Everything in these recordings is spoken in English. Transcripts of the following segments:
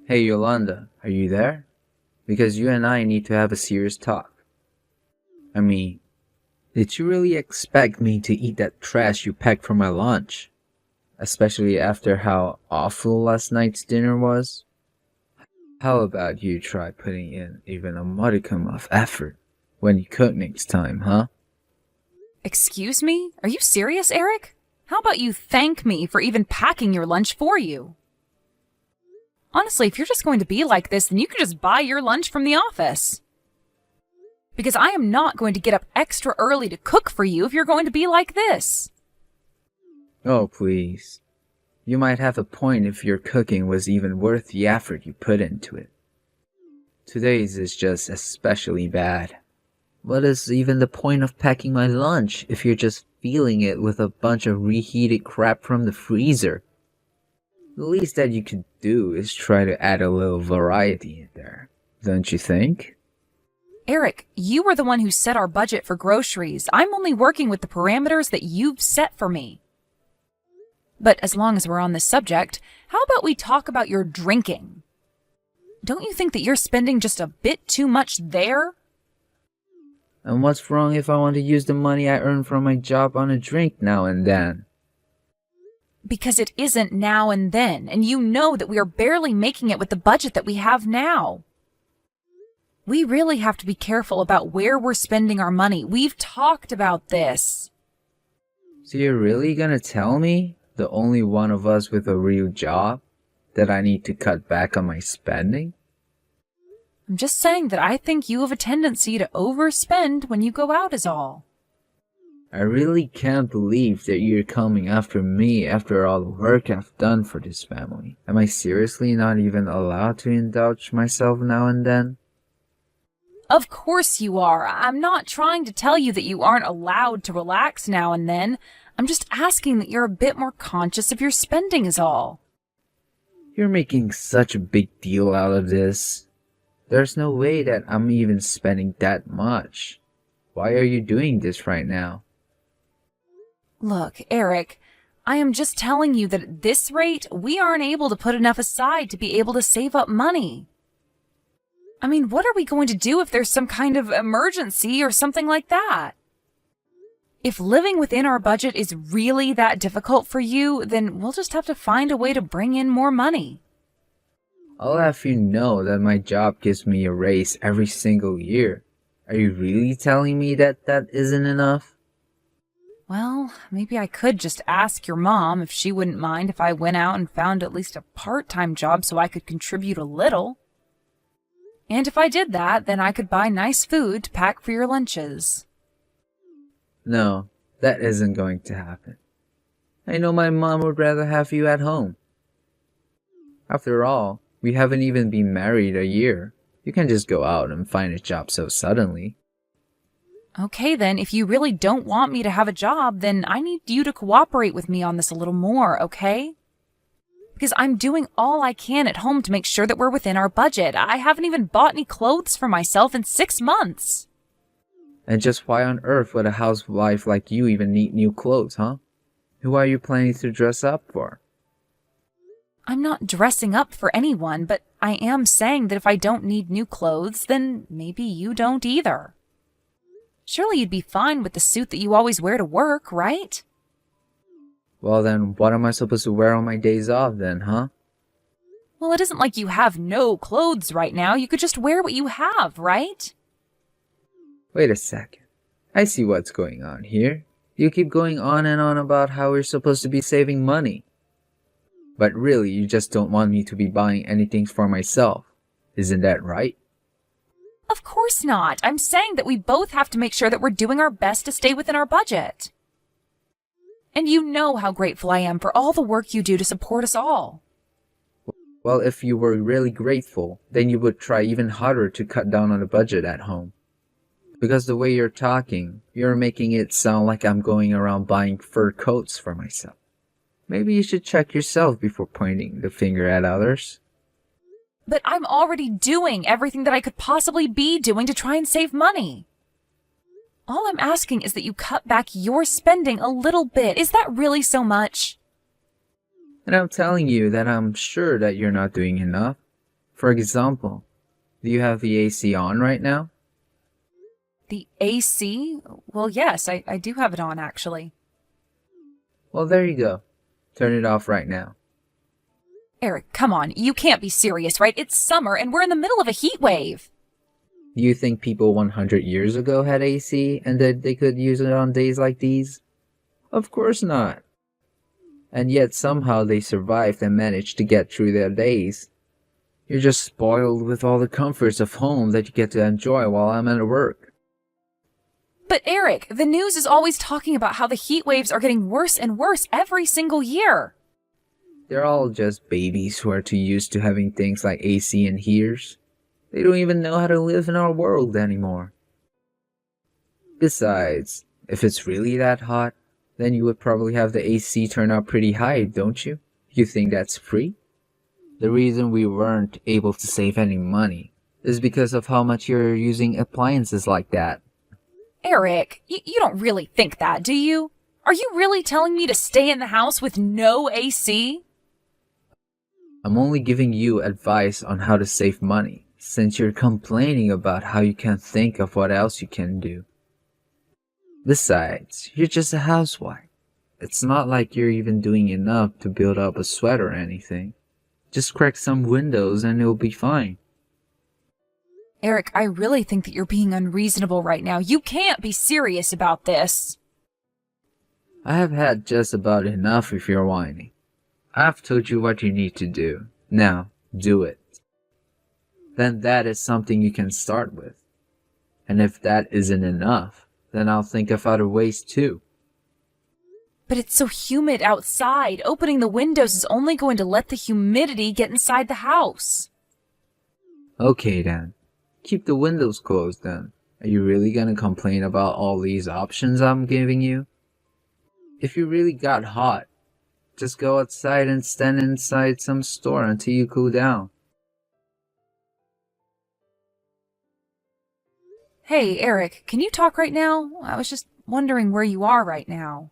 Hey Yolanda, are you there? Because you and I need to have a serious talk. I mean, did you really expect me to eat that trash you packed for my lunch? Especially after how awful last night's dinner was? How about you try putting in even a modicum of effort when you cook next time, huh? Excuse me? Are you serious, Eric? How about you thank me for even packing your lunch for you? Honestly, if you're just going to be like this, then you can just buy your lunch from the office. Because I am not going to get up extra early to cook for you if you're going to be like this. Oh, please. You might have a point if your cooking was even worth the effort you put into it. Today's is just especially bad. What is even the point of packing my lunch if you're just filling it with a bunch of reheated crap from the freezer? The least that you could do is try to add a little variety in there, don't you think? Eric, you were the one who set our budget for groceries. I'm only working with the parameters that you've set for me. But as long as we're on this subject, how about we talk about your drinking? Don't you think that you're spending just a bit too much there? And what's wrong if I want to use the money I earn from my job on a drink now and then? Because it isn't now and then, and you know that we are barely making it with the budget that we have now. We really have to be careful about where we're spending our money. We've talked about this. So you're really gonna tell me, the only one of us with a real job, that I need to cut back on my spending? I'm just saying that I think you have a tendency to overspend when you go out is all. I really can't believe that you're coming after me after all the work I've done for this family. Am I seriously not even allowed to indulge myself now and then? Of course you are. I'm not trying to tell you that you aren't allowed to relax now and then. I'm just asking that you're a bit more conscious of your spending is all. You're making such a big deal out of this. There's no way that I'm even spending that much. Why are you doing this right now? Look, Eric, I am just telling you that at this rate, we aren't able to put enough aside to be able to save up money. I mean, what are we going to do if there's some kind of emergency or something like that? If living within our budget is really that difficult for you, then we'll just have to find a way to bring in more money. I'll have you know that my job gives me a raise every single year. Are you really telling me that that isn't enough? Well, maybe I could just ask your mom if she wouldn't mind if I went out and found at least a part-time job so I could contribute a little. And if I did that, then I could buy nice food to pack for your lunches. No, that isn't going to happen. I know my mom would rather have you at home. After all, we haven't even been married a year. You can't just go out and find a job so suddenly. Okay then, if you really don't want me to have a job, then I need you to cooperate with me on this a little more, okay? Because I'm doing all I can at home to make sure that we're within our budget. I haven't even bought any clothes for myself in 6 months. And just why on earth would a housewife like you even need new clothes, huh? Who are you planning to dress up for? I'm not dressing up for anyone, but I am saying that if I don't need new clothes, then maybe you don't either. Surely you'd be fine with the suit that you always wear to work, right? Well then, what am I supposed to wear on my days off then, huh? Well, it isn't like you have no clothes right now. You could just wear what you have, right? Wait a second. I see what's going on here. You keep going on and on about how we're supposed to be saving money. But really, you just don't want me to be buying anything for myself. Isn't that right? Of course not. I'm saying that we both have to make sure that we're doing our best to stay within our budget. And you know how grateful I am for all the work you do to support us all. Well, if you were really grateful, then you would try even harder to cut down on the budget at home. Because the way you're talking, you're making it sound like I'm going around buying fur coats for myself. Maybe you should check yourself before pointing the finger at others. But I'm already doing everything that I could possibly be doing to try and save money. All I'm asking is that you cut back your spending a little bit. Is that really so much? And I'm telling you that I'm sure that you're not doing enough. For example, do you have the AC on right now? The AC? Well, yes, I do have it on, actually. Well, there you go. Turn it off right now. Eric, come on. You can't be serious, right? It's summer and we're in the middle of a heat wave. Do you think people 100 years ago had AC and that they could use it on days like these? Of course not. And yet somehow they survived and managed to get through their days. You're just spoiled with all the comforts of home that you get to enjoy while I'm at work. But Eric, the news is always talking about how the heat waves are getting worse and worse every single year. They're all just babies who are too used to having things like AC and heaters. They don't even know how to live in our world anymore. Besides, if it's really that hot, then you would probably have the AC turn up pretty high, don't you? You think that's free? The reason we weren't able to save any money is because of how much you're using appliances like that. Eric, you don't really think that, do you? Are you really telling me to stay in the house with no AC? I'm only giving you advice on how to save money, since you're complaining about how you can't think of what else you can do. Besides, you're just a housewife. It's not like you're even doing enough to build up a sweat or anything. Just crack some windows and it'll be fine. Eric, I really think that you're being unreasonable right now. You can't be serious about this. I have had just about enough if you're whining. I've told you what you need to do. Now, do it. Then that is something you can start with. And if that isn't enough, then I'll think of other ways too. But it's so humid outside. Opening the windows is only going to let the humidity get inside the house. Okay then. Keep the windows closed then. Are you really gonna complain about all these options I'm giving you? If you really got hot, just go outside and stand inside some store until you cool down. Hey, Eric, can you talk right now? I was just wondering where you are right now.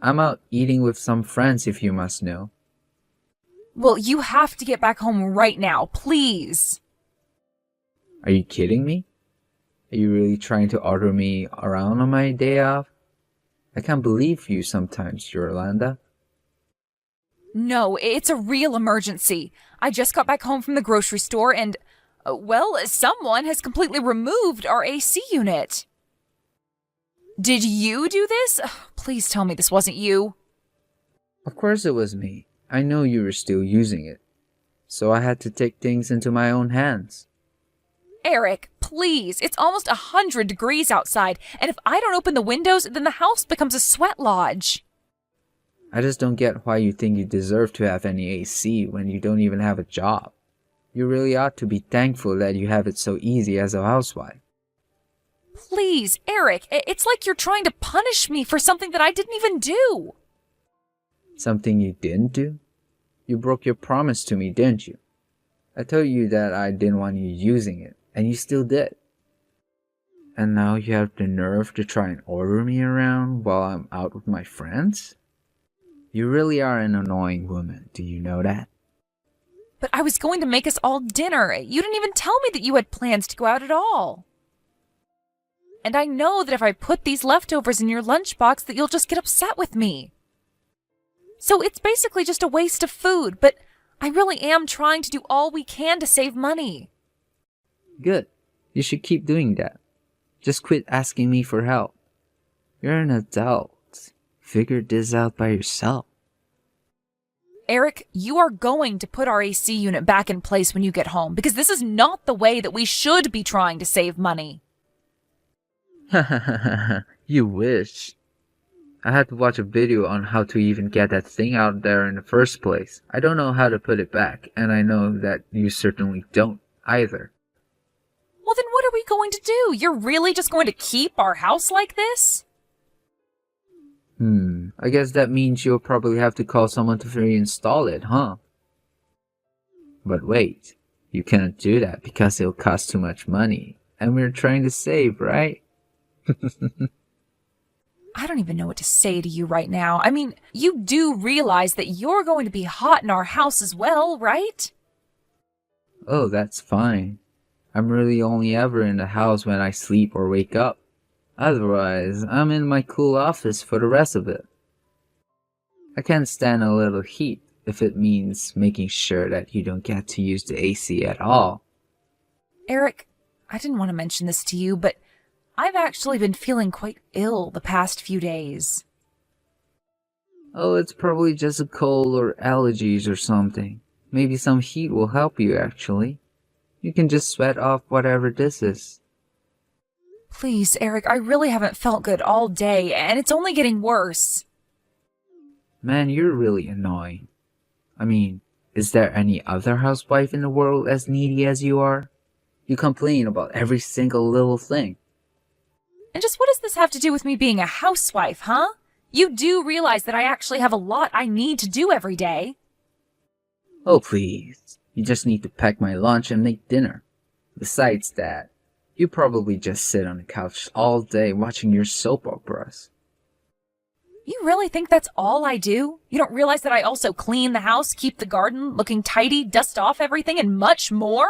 I'm out eating with some friends if you must know. Well, you have to get back home right now, please. Are you kidding me? Are you really trying to order me around on my day off? I can't believe you sometimes, Yolanda. No, it's a real emergency. I just got back home from the grocery store and, well, someone has completely removed our AC unit. Did you do this? Please tell me this wasn't you. Of course it was me. I know you were still using it. So I had to take things into my own hands. Eric, please. It's almost 100 degrees outside, and if I don't open the windows, then the house becomes a sweat lodge. I just don't get why you think you deserve to have any AC when you don't even have a job. You really ought to be thankful that you have it so easy as a housewife. Please, Eric, it's like you're trying to punish me for something that I didn't even do. Something you didn't do? You broke your promise to me, didn't you? I told you that I didn't want you using it, and you still did. And now you have the nerve to try and order me around while I'm out with my friends? You really are an annoying woman, do you know that? But I was going to make us all dinner. You didn't even tell me that you had plans to go out at all. And I know that if I put these leftovers in your lunchbox that you'll just get upset with me. So it's basically just a waste of food, but I really am trying to do all we can to save money. Good. You should keep doing that. Just quit asking me for help. You're an adult. Figure this out by yourself. Eric, you are going to put our AC unit back in place when you get home, because this is not the way that we should be trying to save money. You wish. I had to watch a video on how to even get that thing out there in the first place. I don't know how to put it back, and I know that you certainly don't either. Well, then what are we going to do? You're really just going to keep our house like this? I guess that means you'll probably have to call someone to reinstall it, huh? But wait, you can't do that because it'll cost too much money, and we're trying to save, right? I don't even know what to say to you right now. I mean, you do realize that you're going to be hot in our house as well, right? Oh, that's fine. I'm really only ever in the house when I sleep or wake up. Otherwise, I'm in my cool office for the rest of it. I can't stand a little heat if it means making sure that you don't get to use the AC at all. Eric, I didn't want to mention this to you, but I've actually been feeling quite ill the past few days. Oh, it's probably just a cold or allergies or something. Maybe some heat will help you actually. You can just sweat off whatever this is. Please, Eric, I really haven't felt good all day, and it's only getting worse. Man, you're really annoying. I mean, is there any other housewife in the world as needy as you are? You complain about every single little thing. And just what does this have to do with me being a housewife, huh? You do realize that I actually have a lot I need to do every day. Oh, please. You just need to pack my lunch and make dinner. Besides that, you probably just sit on the couch all day watching your soap operas. You really think that's all I do? You don't realize that I also clean the house, keep the garden looking tidy, dust off everything, and much more?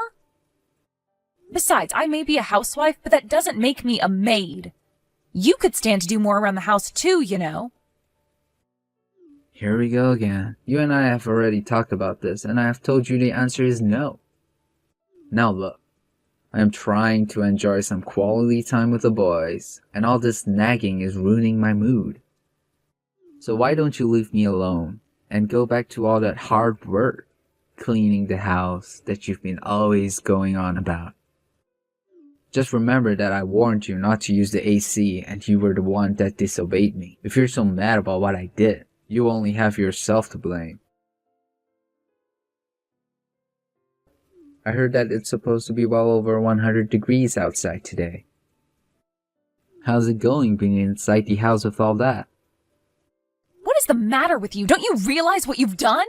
Besides, I may be a housewife, but that doesn't make me a maid. You could stand to do more around the house too, you know. Here we go again. You and I have already talked about this, and I have told you the answer is no. Now look, I am trying to enjoy some quality time with the boys, and all this nagging is ruining my mood. So why don't you leave me alone, and go back to all that hard work, cleaning the house that you've been always going on about. Just remember that I warned you not to use the AC, and you were the one that disobeyed me. If you're so mad about what I did, you only have yourself to blame. I heard that it's supposed to be well over 100 degrees outside today. How's it going being inside the house with all that? What is the matter with you? Don't you realize what you've done?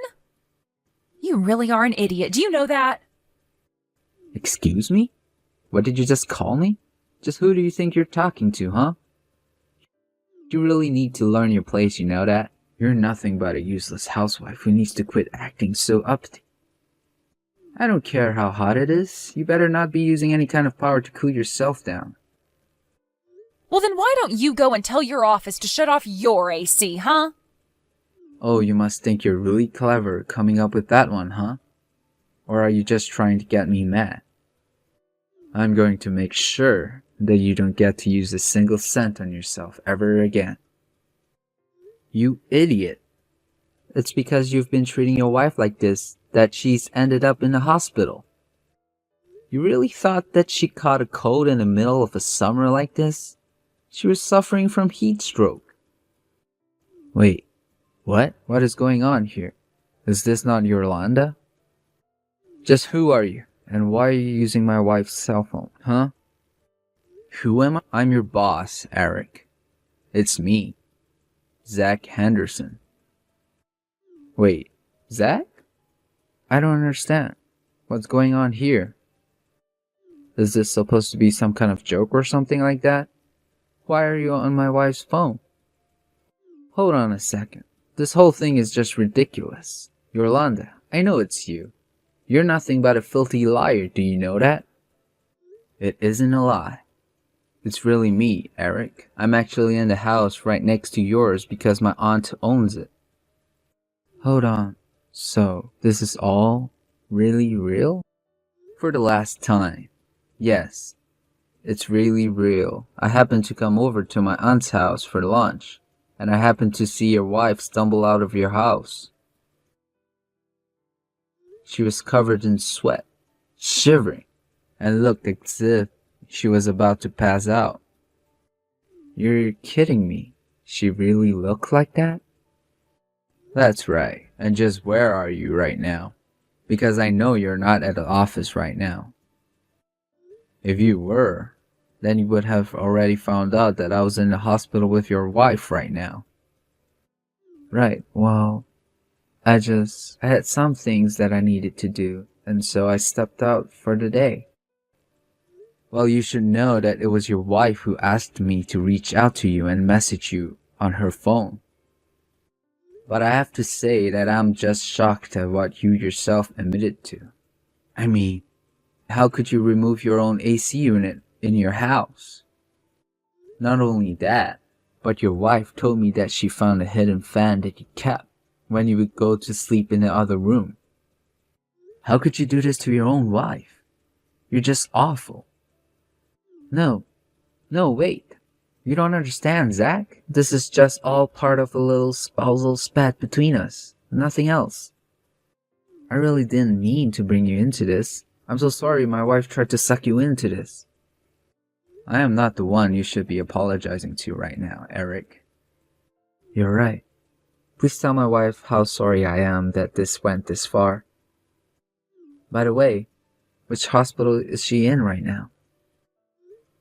You really are an idiot. Do you know that? Excuse me? What did you just call me? Just who do you think you're talking to, huh? You really need to learn your place, you know that? You're nothing but a useless housewife who needs to quit acting so uppity. I don't care how hot it is. You better not be using any kind of power to cool yourself down. Well, then why don't you go and tell your office to shut off your AC, huh? Oh, you must think you're really clever coming up with that one, huh? Or are you just trying to get me mad? I'm going to make sure that you don't get to use a single cent on yourself ever again. You idiot. It's because you've been treating your wife like this that she's ended up in the hospital. You really thought that she caught a cold in the middle of a summer like this? She was suffering from heat stroke. Wait, what? What is going on here? Is this not Yolanda? Just who are you? And why are you using my wife's cell phone, huh? Who am I? I'm your boss, Eric. It's me, Zach Henderson. Wait, Zach? I don't understand. What's going on here? Is this supposed to be some kind of joke or something like that? Why are you on my wife's phone? Hold on a second. This whole thing is just ridiculous. Yolanda, I know it's you. You're nothing but a filthy liar, do you know that? It isn't a lie. It's really me, Eric. I'm actually in the house right next to yours because my aunt owns it. Hold on. So, this is all really real? For the last time. Yes. It's really real. I happened to come over to my aunt's house for lunch, and I happened to see your wife stumble out of your house. She was covered in sweat, shivering, and looked as if she was about to pass out. You're kidding me. She really looked like that? That's right. And just where are you right now? Because I know you're not at the office right now. If you were, then you would have already found out that I was in the hospital with your wife right now. Right, well, I had some things that I needed to do, and so I stepped out for the day. Well, you should know that it was your wife who asked me to reach out to you and message you on her phone. But I have to say that I'm just shocked at what you yourself admitted to. I mean, How could you remove your own AC unit in your house? Not only that, but your wife told me that she found a hidden fan that you kept when you would go to sleep in the other room. How could you do this to your own wife? You're just awful. No, wait. You don't understand, Zach. This is just all part of a little spousal spat between us. Nothing else. I really didn't mean to bring you into this. I'm so sorry my wife tried to suck you into this. I am not the one you should be apologizing to right now, Eric. You're right. Please tell my wife how sorry I am that this went this far. By the way, which hospital is she in right now?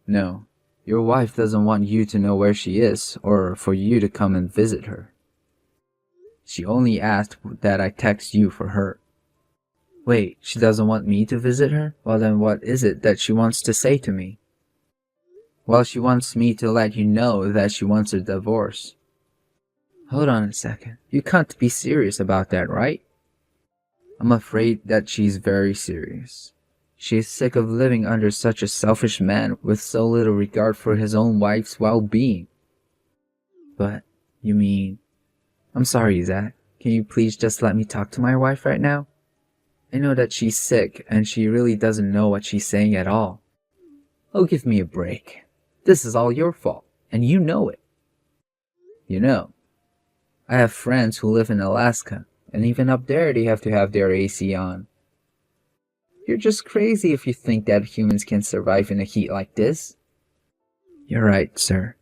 No, your wife doesn't want you to know where she is or for you to come and visit her. She only asked that I text you for her. Wait, she doesn't want me to visit her? Well then what is it that she wants to say to me? Well, she wants me to let you know that she wants a divorce. Hold on a second. You can't be serious about that, right? I'm afraid that she's very serious. She is sick of living under such a selfish man with so little regard for his own wife's well-being. But, you mean... I'm sorry, Zach. Can you please just let me talk to my wife right now? I know that she's sick and she really doesn't know what she's saying at all. Oh, give me a break. This is all your fault, and you know it. You know, I have friends who live in Alaska, and even up there they have to have their AC on. You're just crazy if you think that humans can survive in a heat like this. You're right, sir.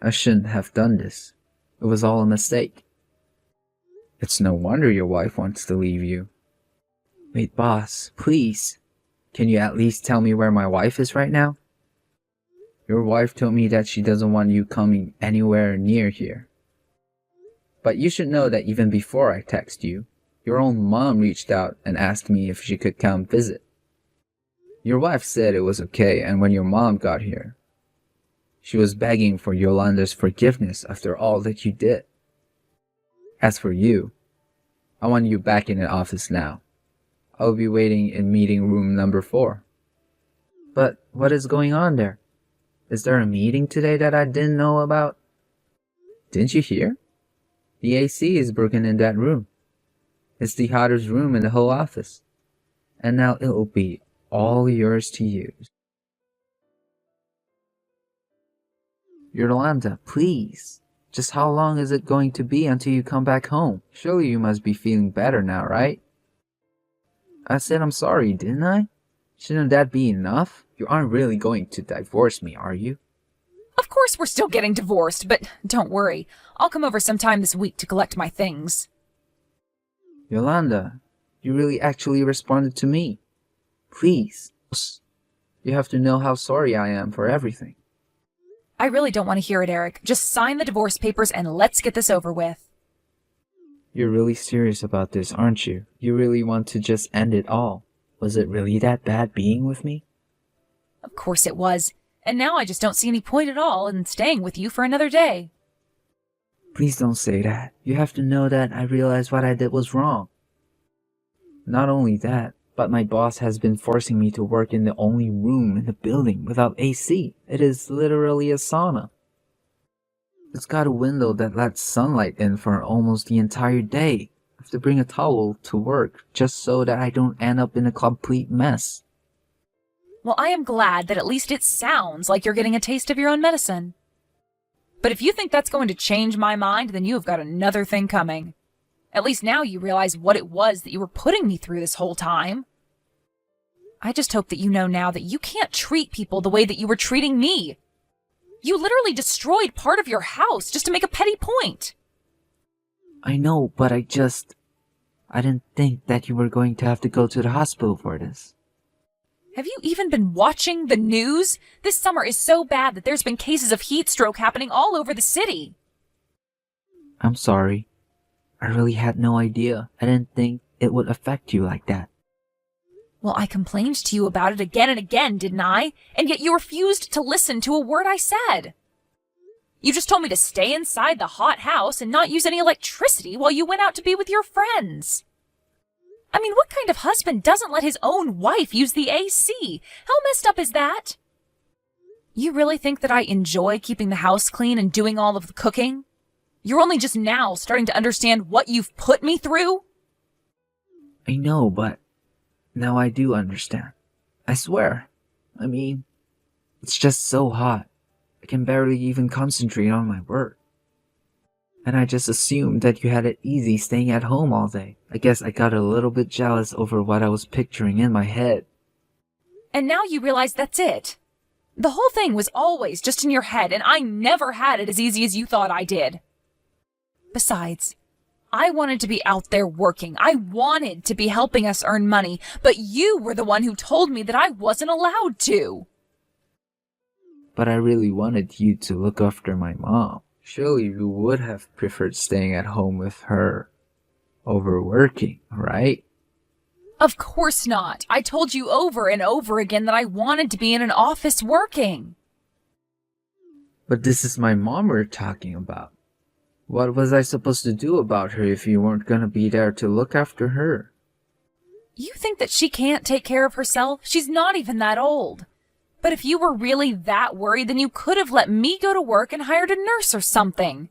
I shouldn't have done this. It was all a mistake. It's no wonder your wife wants to leave you. Wait, boss, please. Can you at least tell me where my wife is right now? Your wife told me that she doesn't want you coming anywhere near here. But you should know that even before I text you, your own mom reached out and asked me if she could come visit. Your wife said it was okay, and when your mom got here, she was begging for Yolanda's forgiveness after all that you did. As for you, I want you back in the office now. I'll be waiting in meeting room number 4. But what is going on there? Is there a meeting today that I didn't know about? Didn't you hear? The AC is broken in that room. It's the hottest room in the whole office. And now it'll be all yours to use. Yolanda, please. Just how long is it going to be until you come back home? Surely you must be feeling better now, right? I said I'm sorry, didn't I? Shouldn't that be enough? You aren't really going to divorce me, are you? Of course we're still getting divorced, but don't worry. I'll come over sometime this week to collect my things. Yolanda, you really actually responded to me. Please. You have to know how sorry I am for everything. I really don't want to hear it, Eric. Just sign the divorce papers and let's get this over with. You're really serious about this, aren't you? You really want to just end it all. Was it really that bad being with me? Of course it was. And now I just don't see any point at all in staying with you for another day. Please don't say that. You have to know that I realized what I did was wrong. Not only that, but my boss has been forcing me to work in the only room in the building without AC. It is literally a sauna. It's got a window that lets sunlight in for almost the entire day. I have to bring a towel to work just so that I don't end up in a complete mess. Well, I am glad that at least it sounds like you're getting a taste of your own medicine. But if you think that's going to change my mind, then you have got another thing coming. At least now you realize what it was that you were putting me through this whole time. I just hope that you know now that you can't treat people the way that you were treating me. You literally destroyed part of your house just to make a petty point. I know, but I didn't think that you were going to have to go to the hospital for this. Have you even been watching the news? This summer is so bad that there's been cases of heat stroke happening all over the city. I'm sorry. I really had no idea. I didn't think it would affect you like that. Well, I complained to you about it again and again, didn't I? And yet you refused to listen to a word I said. You just told me to stay inside the hot house and not use any electricity while you went out to be with your friends. I mean, what kind of husband doesn't let his own wife use the AC? How messed up is that? You really think that I enjoy keeping the house clean and doing all of the cooking? You're only just now starting to understand what you've put me through? I know, but now I do understand. I swear. I mean, it's just so hot. I can barely even concentrate on my work. And I just assumed that you had it easy staying at home all day. I guess I got a little bit jealous over what I was picturing in my head. And now you realize that's it. The whole thing was always just in your head, and I never had it as easy as you thought I did. Besides, I wanted to be out there working. I wanted to be helping us earn money, but you were the one who told me that I wasn't allowed to. But I really wanted you to look after my mom. Surely you would have preferred staying at home with her over working, right? Of course not. I told you over and over again that I wanted to be in an office working. But this is my mom we're talking about. What was I supposed to do about her if you weren't gonna be there to look after her? You think that she can't take care of herself? She's not even that old. But if you were really that worried, then you could have let me go to work and hired a nurse or something.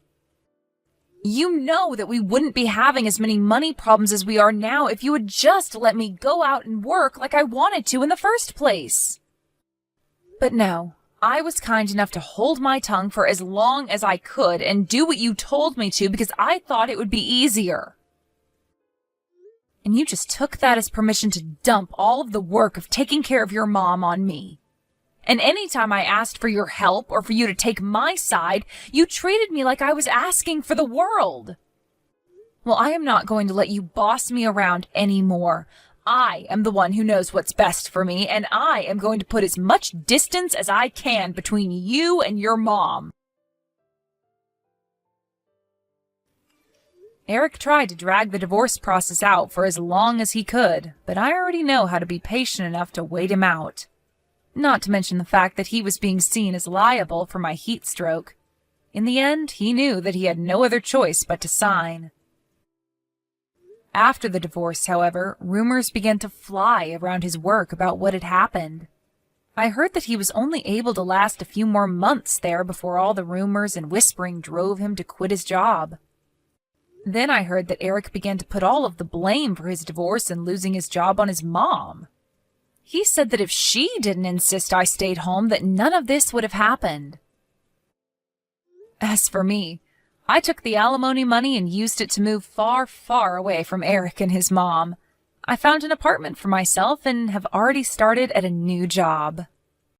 You know that we wouldn't be having as many money problems as we are now if you would just let me go out and work like I wanted to in the first place. But no, I was kind enough to hold my tongue for as long as I could and do what you told me to because I thought it would be easier. And you just took that as permission to dump all of the work of taking care of your mom on me. And anytime I asked for your help or for you to take my side, you treated me like I was asking for the world. Well, I am not going to let you boss me around anymore. I am the one who knows what's best for me, and I am going to put as much distance as I can between you and your mom. Eric tried to drag the divorce process out for as long as he could, but I already know how to be patient enough to wait him out. Not to mention the fact that he was being seen as liable for my heat stroke. In the end, he knew that he had no other choice but to sign. After the divorce, however, rumors began to fly around his work about what had happened. I heard that he was only able to last a few more months there before all the rumors and whispering drove him to quit his job. Then I heard that Eric began to put all of the blame for his divorce and losing his job on his mom. He said that if she didn't insist I stayed home, that none of this would have happened. As for me, I took the alimony money and used it to move far, far away from Eric and his mom. I found an apartment for myself and have already started at a new job.